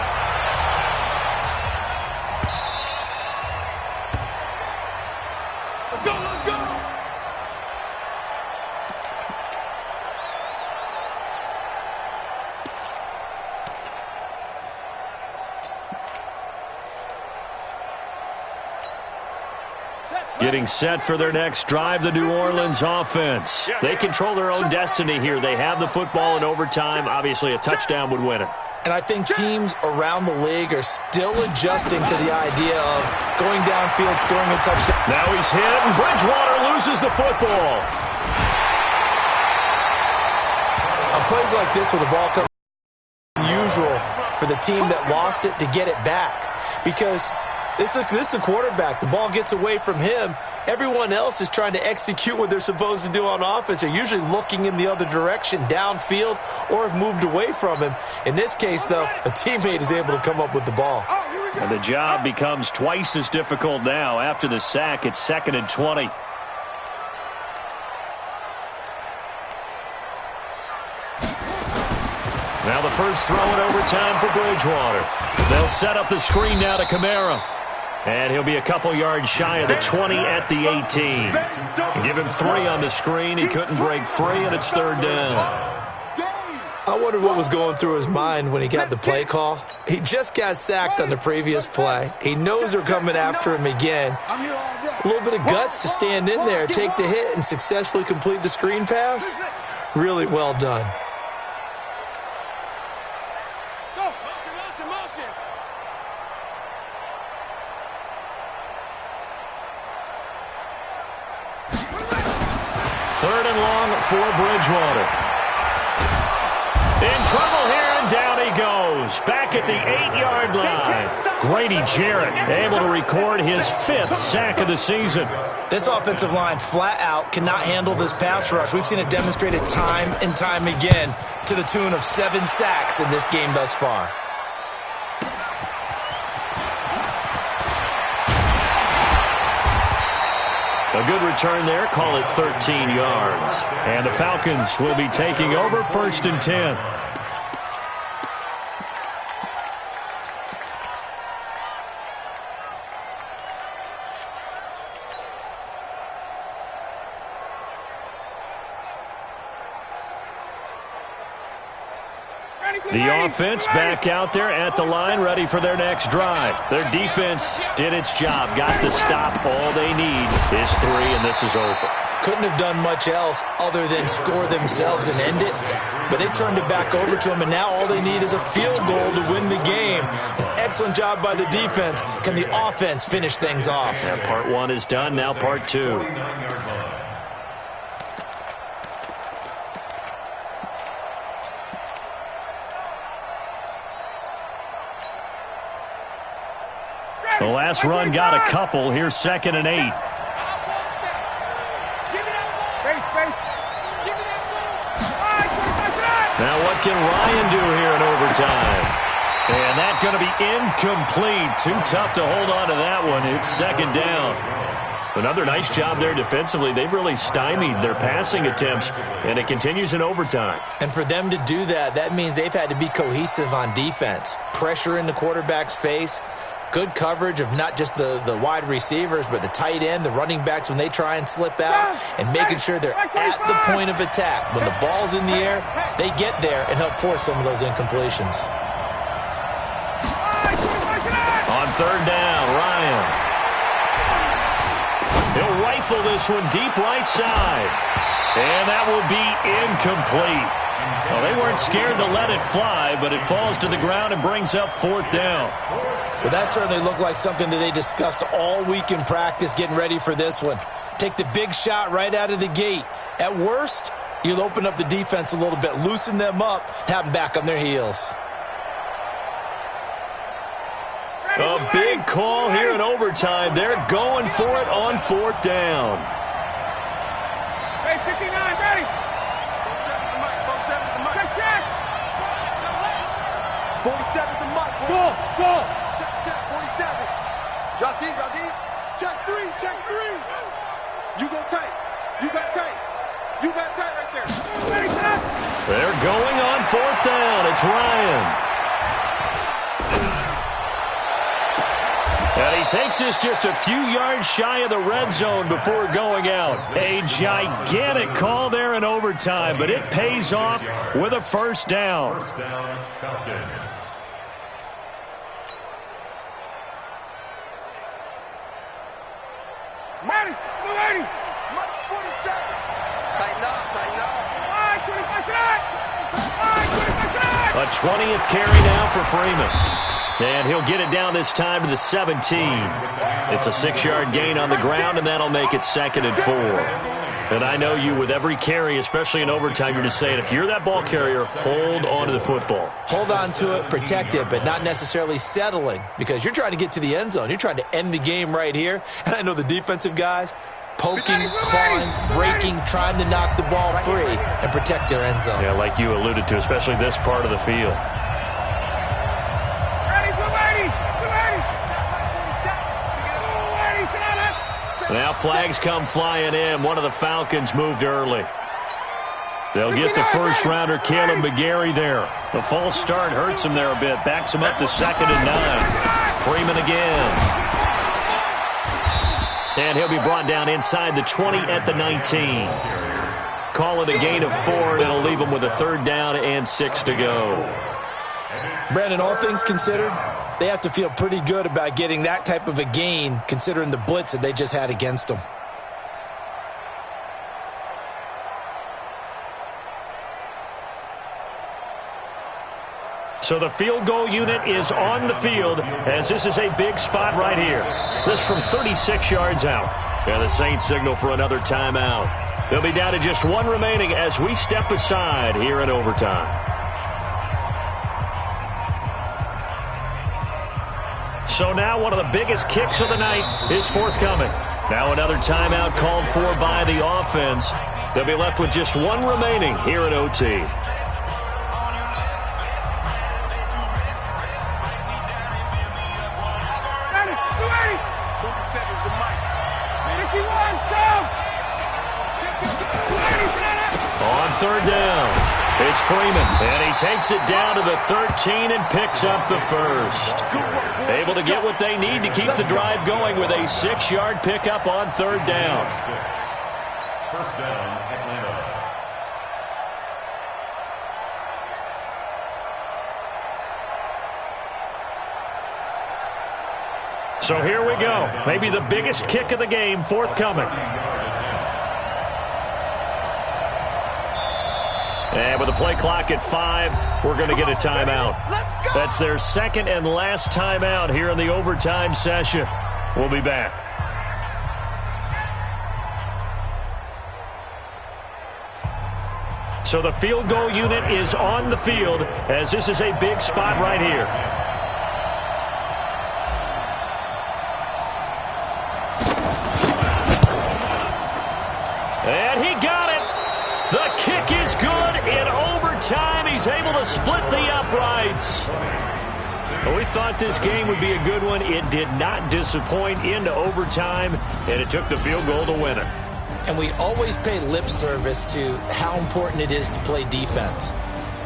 Let's go!
Getting set for their next drive, the New Orleans offense. They control their own destiny here. They have the football in overtime. Obviously, a touchdown would win it.
And I think teams around the league are still adjusting to the idea of going downfield, scoring a touchdown.
Now he's hit, and Bridgewater loses the football.
On plays like this where the ball comes, unusual for the team that lost it to get it back. Because this is the quarterback. The ball gets away from him. Everyone else is trying to execute what they're supposed to do on offense. They're usually looking in the other direction, downfield, or have moved away from him. In this case, though, a teammate is able to come up with the ball.
And the job becomes twice as difficult now. After the sack, it's 2nd and 20. Now the first throw in overtime for Bridgewater. They'll set up the screen now to Kamara. And he'll be a couple yards shy of the 20 at the 18. Give him 3 on the screen. He couldn't break free, and it's 3rd down.
I wonder what was going through his mind when he got the play call. He just got sacked on the previous play. He knows they're coming after him again. A little bit of guts to stand in there, take the hit, and successfully complete the screen pass. Really well done.
Third and long for Bridgewater. In trouble here, and down he goes. Back at the 8-yard line. Grady Jarrett able to record his 5th sack of the season.
This offensive line flat out cannot handle this pass rush. We've seen it demonstrated time and time again to the tune of 7 sacks in this game thus far.
A good return there, call it 13 yards. And the Falcons will be taking over 1st and 10. The offense back out there at the line, ready for their next drive. Their defense did its job, got the stop. All they need is 3, and this is over.
Couldn't have done much else other than score themselves and end it. But they turned it back over to them, and now all they need is a field goal to win the game. An excellent job by the defense. Can the offense finish things off?
And part 1 is done, now part 2. The last run got a couple. Here's 2nd and 8. Now what can Ryan do here in overtime? And that's going to be incomplete. Too tough to hold on to that one. It's 2nd down. Another nice job there defensively. They've really stymied their passing attempts, and it continues in overtime.
And for them to do that, that means they've had to be cohesive on defense. Pressure in the quarterback's face. Good coverage of not just the wide receivers, but the tight end, the running backs when they try and slip out, and making sure they're at the point of attack. When the ball's in the air, they get there and help force some of those incompletions.
On 3rd down, Ryan. He'll rifle this one deep right side. And that will be incomplete. Well, they weren't scared to let it fly, but it falls to the ground and brings up 4th down.
Well, that certainly looked like something that they discussed all week in practice getting ready for this one. Take the big shot right out of the gate. At worst, You'll open up the defense a little bit, loosen them up, have them back on their heels.
A big call here in overtime. They're going for it on 4th down.
Hey, 59, ready. 47's the mark. Go. Check, 47. Drop deep. Check 3. You go tight. You got tight right there.
They're going on 4th down. It's Ryan. And he takes this just a few yards shy of the red zone before going out. A gigantic call there in overtime, but it pays off with a 1st down.
First down, Falcons.
Ready. March 47. Tighten up.
A 20th carry now for Freeman. And he'll get it down this time to the 17. It's a 6-yard gain on the ground, and that'll make it 2nd and 4. And I know you, with every carry, especially in overtime, you're just saying, if you're that ball carrier, hold on to the football.
Hold on to it, protect it, but not necessarily settling, because you're trying to get to the end zone. You're trying to end the game right here. And I know the defensive guys, poking, clawing, breaking, trying to knock the ball free and protect their end zone.
Yeah, like you alluded to, especially this part of the field. Now flags come flying in. One of the Falcons moved early. They'll get the first-rounder, Caleb McGarry, there. The false start hurts him there a bit. Backs him up to 2nd and 9. Freeman again. And he'll be brought down inside the 20 at the 19. Call it a gain of 4, and it'll leave him with a 3rd down and 6 to go.
Brandon, all things considered, they have to feel pretty good about getting that type of a gain, considering the blitz that they just had against them.
So the field goal unit is on the field, as this is a big spot right here. This from 36 yards out. And the Saints signal for another timeout. They'll be down to just 1 remaining as we step aside here in overtime. So now one of the biggest kicks of the night is forthcoming. Now another timeout called for by the offense. They'll be left with just 1 remaining here at OT. On 3rd down, it's Freeman, and he takes it down to the 13 and picks up the 1st. Able to get what they need to keep the drive going with a 6-yard pickup on 3rd down.
First down, Atlanta.
So here we go. Maybe the biggest kick of the game forthcoming. And with the play clock at 5, we're going to get a timeout. That's their 2nd and last timeout here in the overtime session. We'll be back. So the field goal unit is on the field, as this is a big spot right here. And he got it. The kick is good. In overtime, he's able to split the uprights. But we thought this game would be a good one. It did not disappoint into overtime, and it took the field goal to win it.
And we always pay lip service to how important it is to play defense.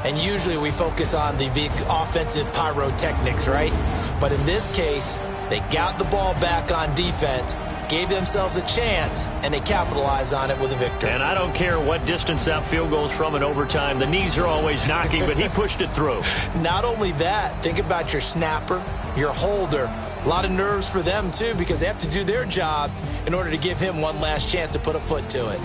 And usually we focus on the big offensive pyrotechnics, right? But in this case, they got the ball back on defense, gave themselves a chance, and they capitalized on it with a victory.
And I don't care what distance that field goes from in overtime. The knees are always knocking, but he pushed it through.
Not only that, think about your snapper, your holder. A lot of nerves for them, too, because they have to do their job in order to give him one last chance to put a foot to it.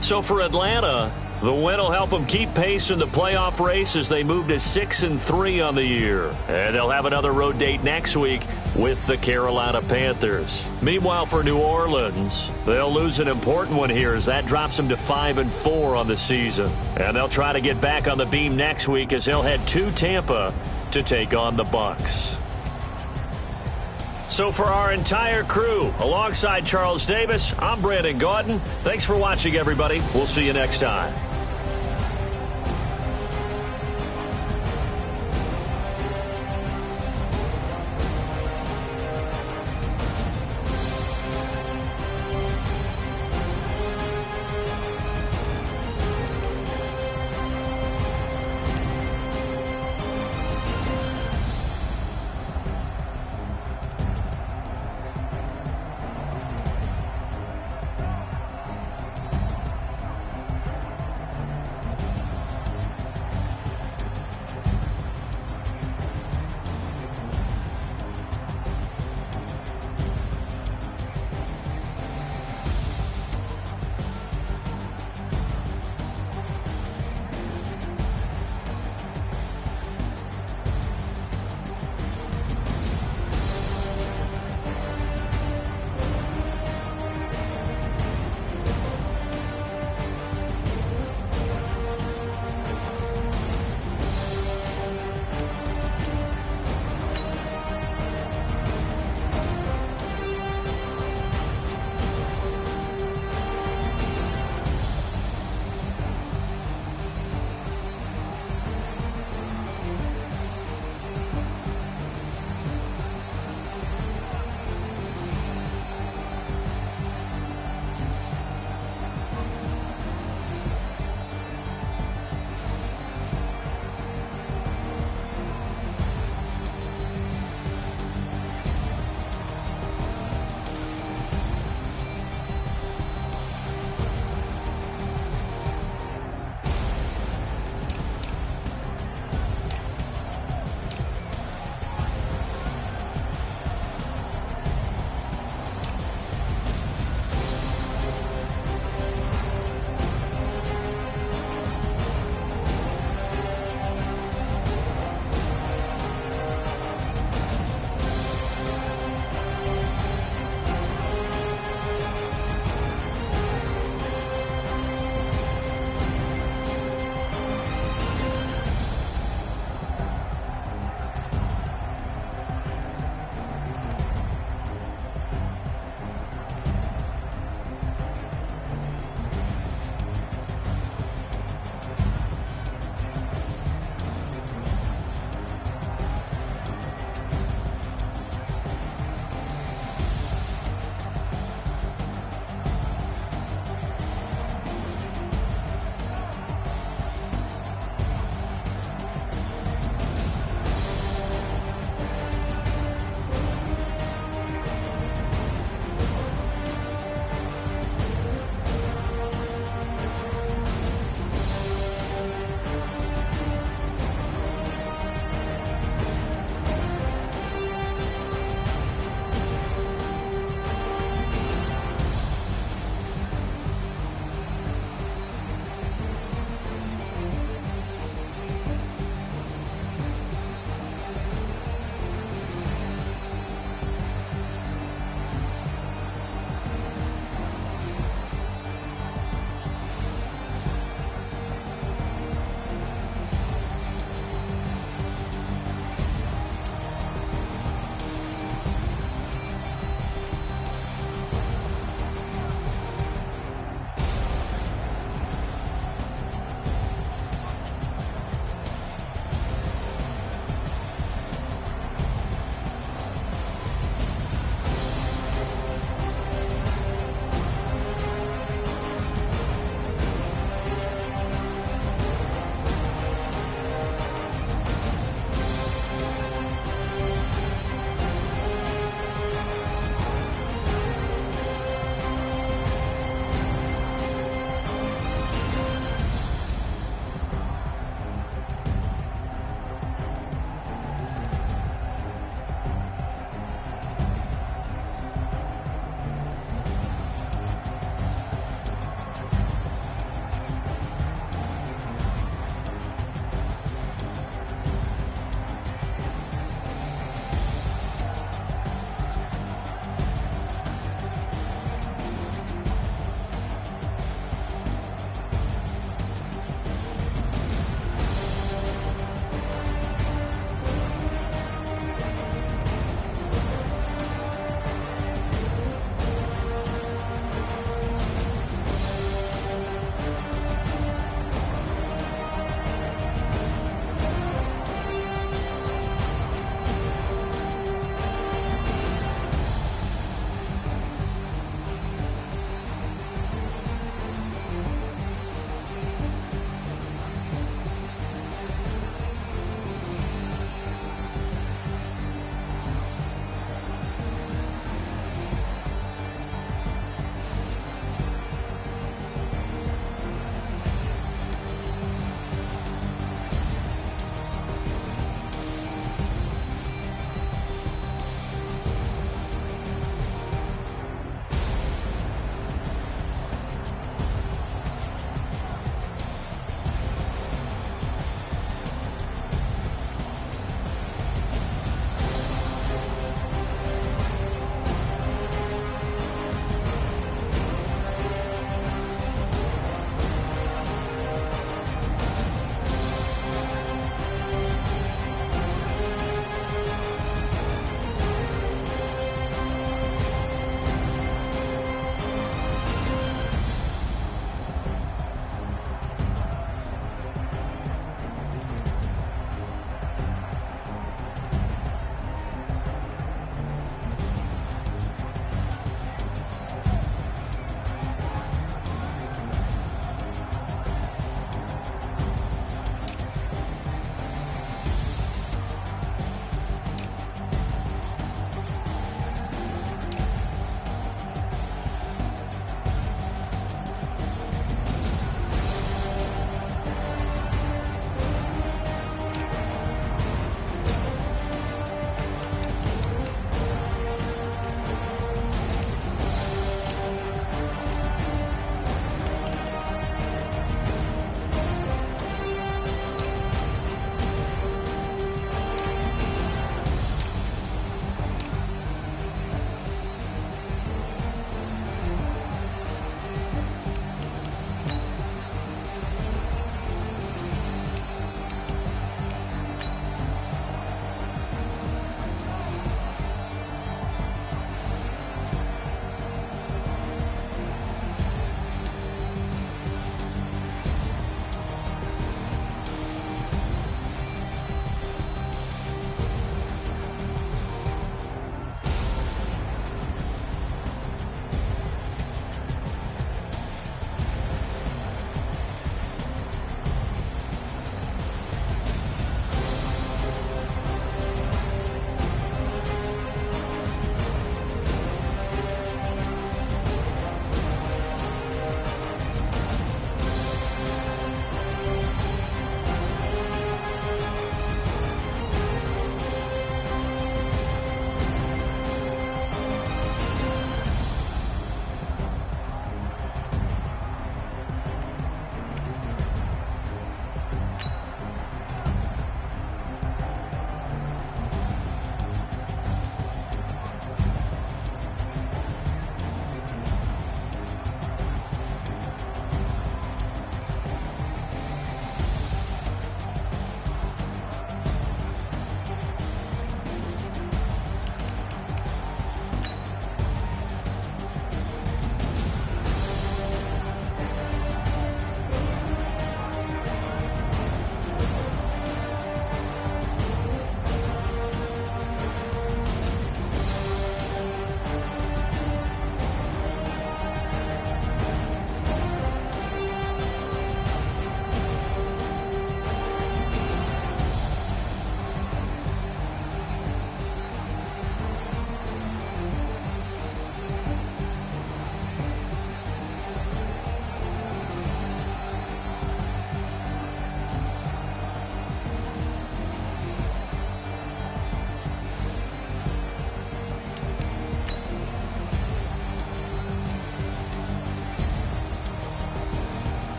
So for Atlanta, The win will help them keep pace in the playoff race as they move to 6-3 on the year. And they'll have another road date next week with the Carolina Panthers. Meanwhile, for New Orleans, they'll lose an important one here as that drops them to 5-4 on the season. And they'll try to get back on the beam next week as they'll head to Tampa to take on the Bucs. So for our entire crew, alongside Charles Davis, I'm Brandon Gaudin. Thanks for watching, everybody. We'll see you next time.